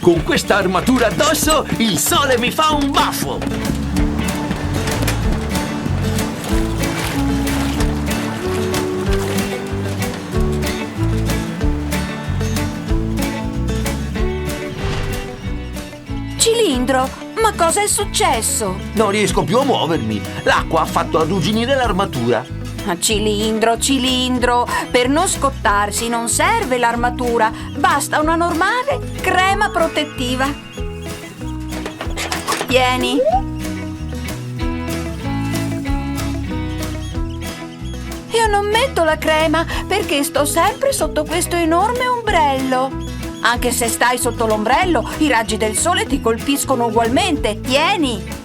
Con questa armatura addosso il sole mi fa un baffo! Cilindro, ma cosa è successo? Non riesco più a muovermi. L'acqua ha fatto arrugginire l'armatura. Cilindro, per non scottarsi non serve l'armatura, basta una normale crema protettiva. Tieni. Io non metto la crema perché sto sempre sotto questo enorme ombrello. Anche se stai sotto l'ombrello, i raggi del sole ti colpiscono ugualmente. Tieni!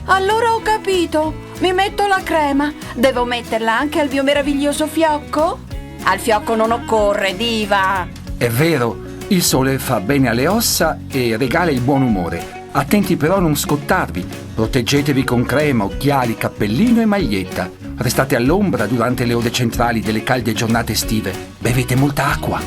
Allora ho capito. Mi metto la crema. Devo metterla anche al mio meraviglioso fiocco? Al fiocco non occorre, diva. È vero, il sole fa bene alle ossa e regala il buon umore. Attenti però a non scottarvi. Proteggetevi con crema, occhiali, cappellino e maglietta. Restate all'ombra durante le ore centrali delle calde giornate estive. Bevete molta acqua.